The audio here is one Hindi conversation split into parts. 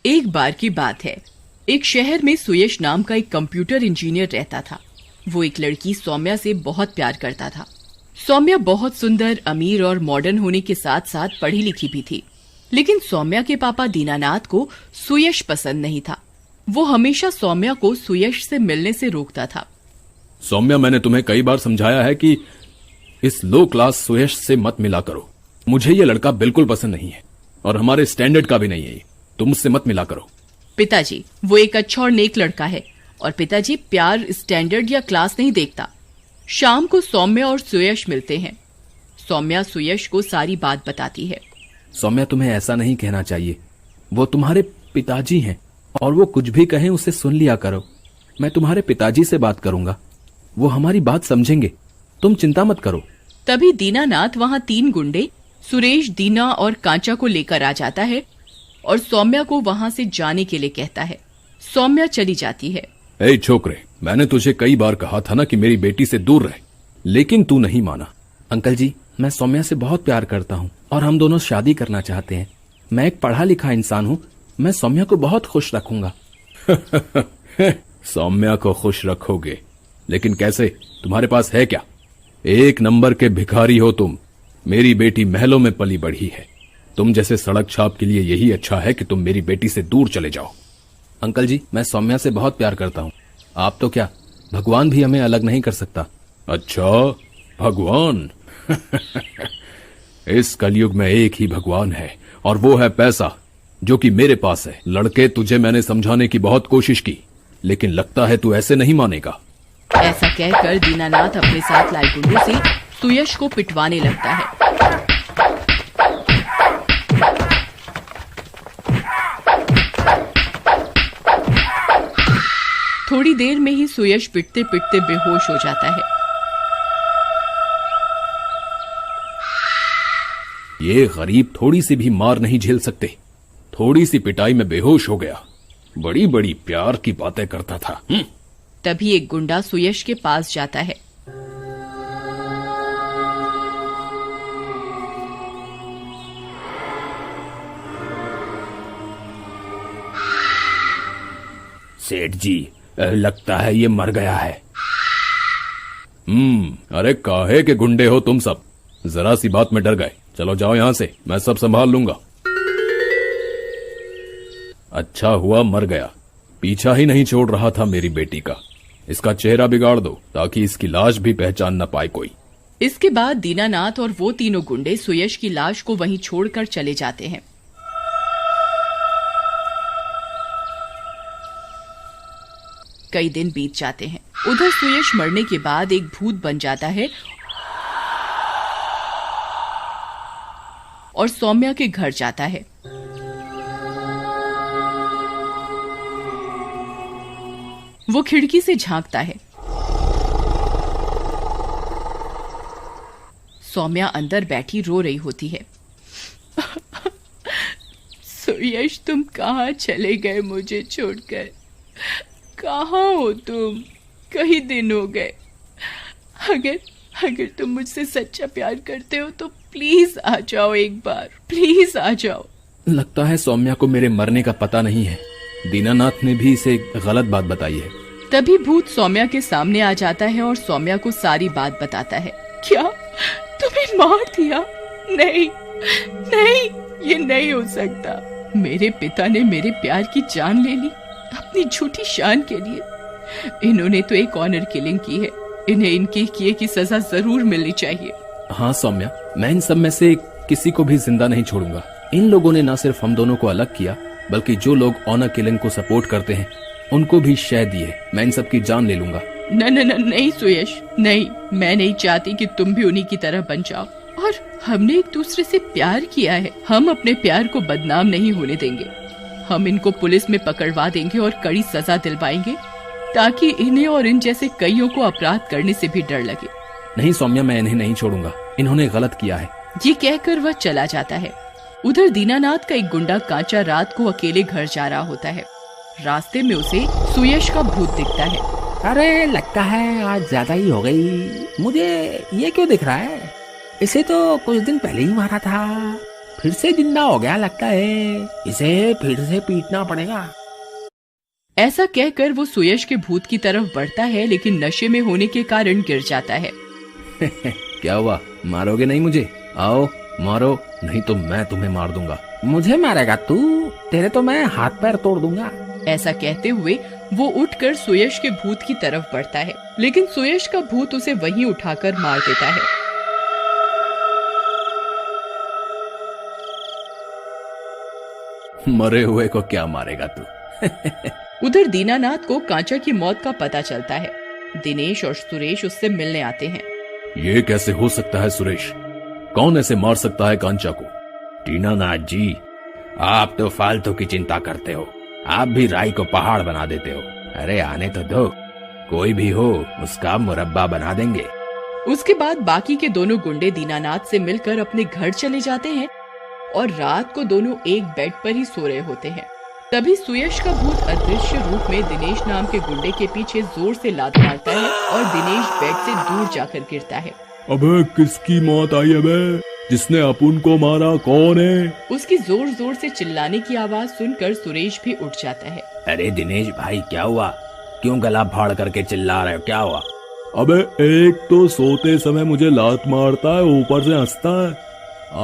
एक बार की बात है, एक शहर में सुयश नाम का एक कंप्यूटर इंजीनियर रहता था। वो एक लड़की सौम्या से बहुत प्यार करता था। सौम्या बहुत सुंदर, अमीर और मॉडर्न होने के साथ साथ पढ़ी लिखी भी थी। लेकिन सौम्या के पापा दीनानाथ को सुयश पसंद नहीं था। वो हमेशा सौम्या को सुयश से मिलने से रोकता था। सौम्या, मैंने तुम्हें कई बार समझाया है कि इस लो क्लास सुयश से मत मिला करो। मुझे ये लड़का बिल्कुल पसंद नहीं है और हमारे स्टैंडर्ड का भी नहीं है। तुम उससे मत मिला करो। पिताजी, वो एक अच्छा और नेक लड़का है और पिताजी प्यार स्टैंडर्ड या क्लास नहीं देखता। शाम को सौम्या और सुयश मिलते हैं। सौम्या सुयश को सारी बात बताती है। सौम्या, तुम्हें ऐसा नहीं कहना चाहिए। वो तुम्हारे पिताजी हैं और वो कुछ भी कहें उसे सुन लिया करो। मैं तुम्हारे पिताजी से बात करूंगा, वो हमारी बात समझेंगे। तुम चिंता मत करो। तभी दीनानाथ वहाँ 3 गुंडे सुरेश, दीना और कांचा को लेकर आ जाता है और सौम्या को वहाँ से जाने के लिए कहता है। सौम्या चली जाती है। ए छोकरे, मैंने तुझे कई बार कहा था ना कि मेरी बेटी से दूर रहे, लेकिन तू नहीं माना। अंकल जी, मैं सौम्या से बहुत प्यार करता हूँ और हम दोनों शादी करना चाहते हैं। मैं एक पढ़ा लिखा इंसान हूँ। मैं सौम्या को बहुत खुश रखूंगा। सौम्या को खुश रखोगे, लेकिन कैसे? तुम्हारे पास है क्या? 1 नंबर के भिखारी हो तुम। मेरी बेटी महलों में पली बढ़ी है। तुम जैसे सड़क छाप के लिए यही अच्छा है कि तुम मेरी बेटी से दूर चले जाओ। अंकल जी, मैं सौम्या से बहुत प्यार करता हूँ। आप तो क्या, भगवान भी हमें अलग नहीं कर सकता। अच्छा, भगवान? इस कलयुग में एक ही भगवान है और वो है पैसा, जो कि मेरे पास है। लड़के, तुझे मैंने समझाने की बहुत कोशिश की, लेकिन लगता है तू ऐसे नहीं मानेगा। ऐसा कहकर दीनानाथ अपने साथ लाए गुंडों से सुयश को पिटवाने लगता है। थोड़ी देर में ही सुयश पिटते पिटते बेहोश हो जाता है। ये गरीब थोड़ी सी भी मार नहीं झेल सकते। थोड़ी सी पिटाई में बेहोश हो गया। बड़ी बड़ी प्यार की बातें करता था। तभी एक गुंडा सुयश के पास जाता है। सेठ जी, लगता है ये मर गया है। अरे काहे के गुंडे हो तुम सब? जरा सी बात में डर गए। चलो जाओ यहां से, मैं सब संभाल लूंगा। अच्छा हुआ मर गया। पीछा ही नहीं छोड़ रहा था मेरी बेटी का। इसका चेहरा बिगाड़ दो ताकि इसकी लाश भी पहचान न पाए कोई। इसके बाद दीनानाथ और वो तीनों गुंडे सुयश की लाश को वहीं छोड़कर चले जाते हैं। कई दिन बीत जाते हैं। उधर सुयश मरने के बाद एक भूत बन जाता है और सौम्या के घर जाता है। वो खिड़की से झांकता है। सौम्या अंदर बैठी रो रही होती है। सुयश, तुम कहाँ चले गए मुझे छोड़कर? कहाँ हो तुम? कई दिन हो गए। अगर तुम मुझसे सच्चा प्यार करते हो तो प्लीज आ जाओ, एक बार प्लीज आ जाओ। लगता है सौम्या को मेरे मरने का पता नहीं है। दीनानाथ ने भी इसे गलत बात बताई है। तभी भूत सौम्या के सामने आ जाता है और सौम्या को सारी बात बताता है। क्या तुम्हें मार दिया? नहीं नहीं, ये नहीं हो सकता। मेरे पिता ने मेरे प्यार की जान ले ली अपनी झूठी शान के लिए। इन्होंने तो एक ऑनर किलिंग की है। इन्हें इनके किए की सजा जरूर मिलनी चाहिए। हाँ सौम्या, मैं इन सब में से किसी को भी जिंदा नहीं छोड़ूंगा। इन लोगों ने न सिर्फ हम दोनों को अलग किया, बल्कि जो लोग ऑनर किलिंग को सपोर्ट करते हैं उनको भी शय दी है। मैं इन सब की जान ले लूंगा। नहीं सुयश, नहीं, मैं नहीं चाहती कि तुम भी उन्हीं की तरह बन जाओ। और हमने एक दूसरे से प्यार किया है। हम अपने प्यार को बदनाम नहीं होने देंगे। हम इनको पुलिस में पकड़वा देंगे और कड़ी सजा दिलवाएंगे, ताकि इन्हें और इन जैसे कईयों को अपराध करने से भी डर लगे। नहीं सौम्या, मैं इन्हें नहीं छोड़ूंगा। इन्होंने गलत किया है। ये कहकर वह चला जाता है। उधर दीनानाथ का एक गुंडा कांचा रात को अकेले घर जा रहा होता है। रास्ते में उसे सुयश का भूत दिखता है। अरे लगता है आज ज्यादा ही हो गई। मुझे ये क्यों दिख रहा है? इसे तो कुछ दिन पहले ही मारा था, फिर से जिंदा हो गया लगता है। इसे फिर से पीटना पड़ेगा। ऐसा कहकर वो सुयश के भूत की तरफ बढ़ता है, लेकिन नशे में होने के कारण गिर जाता है। क्या हुआ, मारोगे नहीं मुझे? आओ मारो, नहीं तो मैं तुम्हें मार दूंगा। मुझे मारेगा तू? तेरे तो मैं हाथ पैर तोड़ दूंगा। ऐसा कहते हुए वो उठकर सुयश के भूत की तरफ बढ़ता है, लेकिन सुयश का भूत उसे वहीं उठाकर मार देता है। मरे हुए को क्या मारेगा तू? उधर दीनानाथ को कांचा की मौत का पता चलता है। दिनेश और सुरेश उससे मिलने आते हैं। ये कैसे हो सकता है सुरेश? कौन ऐसे मार सकता है कांचा को? दीनानाथ जी, आप तो फालतू की चिंता करते हो। आप भी राई को पहाड़ बना देते हो। अरे आने तो दो, कोई भी हो उसका मुरब्बा बना देंगे। उसके बाद बाकी के दोनों गुंडे दीनानाथ से मिलकर अपने घर चले जाते हैं और रात को दोनों एक बेड पर ही सो रहे होते हैं। तभी सुयश का भूत अदृश्य रूप में दिनेश नाम के गुंडे के पीछे जोर से लात मारता है और दिनेश बेड से दूर जाकर गिरता है। अबे किसकी मौत आई है बे? जिसने अपुन को मारा कौन है? उसकी जोर जोर से चिल्लाने की आवाज सुनकर सुरेश भी उठ जाता है। अरे दिनेश भाई क्या हुआ? क्यों गला फाड़ करके चिल्ला रहे हो? क्या हुआ? अबे एक तो सोते समय मुझे लात मारता है, ऊपर से हंसता है।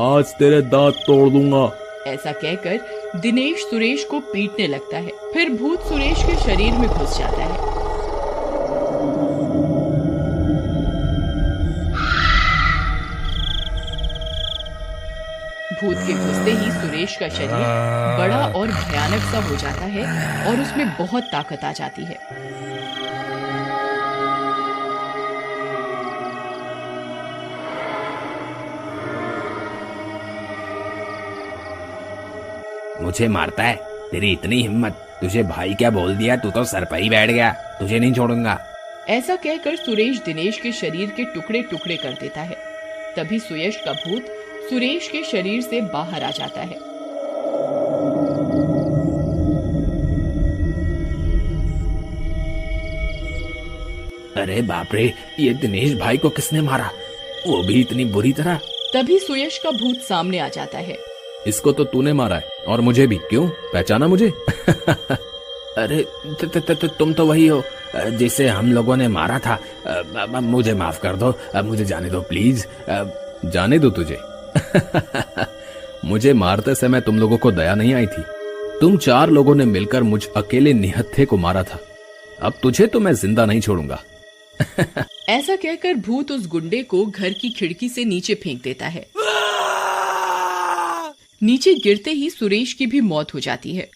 आज तेरे दांत तोड़ दूंगा। ऐसा कहकर दिनेश सुरेश को पीटने लगता है। फिर भूत सुरेश के शरीर में घुस जाता है। भूत के घुसते ही सुरेश का शरीर बड़ा और भयानक सा हो जाता है और उसमें बहुत ताकत आ जाती है। मुझे मारता है? तेरी इतनी हिम्मत? तुझे भाई क्या बोल दिया? तू तो सर पर ही बैठ गया। तुझे नहीं छोड़ूंगा। ऐसा कहकर सुरेश दिनेश के शरीर के टुकड़े टुकड़े कर देता है। तभी सुयश का भूत सुरेश के शरीर से बाहर आ जाता है। अरे बाप रे, ये दिनेश भाई को किसने मारा? वो भी इतनी बुरी तरह? तभी सुयश का भूत सामने आ जाता है। इसको तो तूने मारा है, और मुझे भी। क्यों, पहचाना मुझे? अरे तुम तो वही हो जिसे हम लोगों ने मारा था। मुझे माफ कर दो, मुझे जाने दो प्लीज। जाने दो तुझे? मुझे मारते समय तुम लोगों को दया नहीं आई थी? तुम 4 लोगों ने मिलकर मुझ अकेले निहत्थे को मारा था। अब तुझे तो मैं जिंदा नहीं छोड़ूंगा। ऐसा कहकर भूत उस गुंडे को घर की खिड़की से नीचे फेंक देता है। नीचे गिरते ही सुरेश की भी मौत हो जाती है।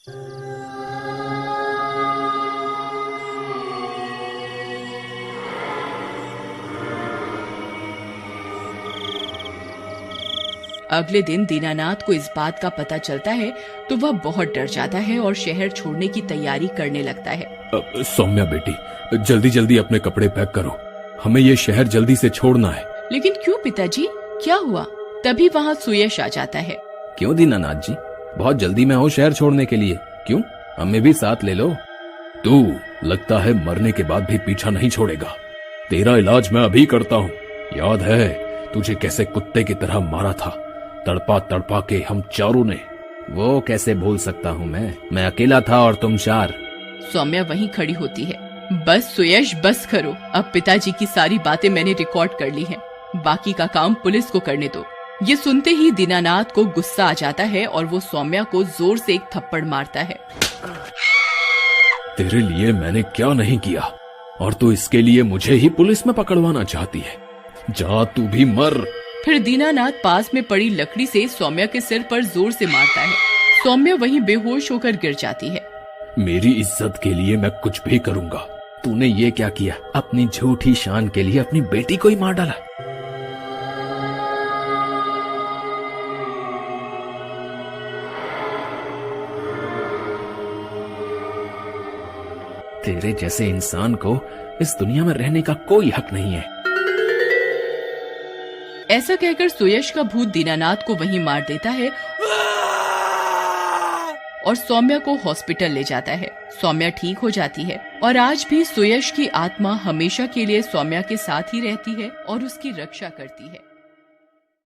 अगले दिन दीनानाथ को इस बात का पता चलता है तो वह बहुत डर जाता है और शहर छोड़ने की तैयारी करने लगता है। सौम्या बेटी, जल्दी जल्दी अपने कपड़े पैक करो, हमें ये शहर जल्दी से छोड़ना है। लेकिन क्यों पिताजी, क्या हुआ? तभी वहाँ सुयश आ जाता है। क्यों दीनानाथ जी, बहुत जल्दी में हो शहर छोड़ने के लिए? क्यों, हमें भी साथ ले लो। तू लगता है मरने के बाद भी पीछा नहीं छोड़ेगा। तेरा इलाज मैं अभी करता हूँ। याद है तुझे कैसे कुत्ते की तरह मारा था, तड़पा तड़पा के हम चारों ने? वो कैसे भूल सकता हूँ मैं अकेला था और तुम 4। सौम्या वहीं खड़ी होती है। बस सुयश, बस करो। अब पिताजी की सारी बातें मैंने रिकॉर्ड कर ली हैं। बाकी का काम पुलिस को करने दो। ये सुनते ही दीनानाथ को गुस्सा आ जाता है और वो सौम्या को जोर से एक थप्पड़ मारता है। तेरे लिए मैंने क्या नहीं किया, और तू इसके लिए मुझे ही पुलिस में पकड़वाना चाहती है? जा तू भी मर। फिर दीनानाथ पास में पड़ी लकड़ी से सौम्या के सिर पर जोर से मारता है। सौम्या वहीं बेहोश होकर गिर जाती है। मेरी इज्जत के लिए मैं कुछ भी करूंगा। तूने ये क्या किया? अपनी झूठी शान के लिए अपनी बेटी को ही मार डाला। तेरे जैसे इंसान को इस दुनिया में रहने का कोई हक नहीं है। ऐसा कहकर सुयश का भूत दीनानाथ को वहीं मार देता है और सौम्या को हॉस्पिटल ले जाता है। सौम्या ठीक हो जाती है और आज भी सुयश की आत्मा हमेशा के लिए सौम्या के साथ ही रहती है और उसकी रक्षा करती है।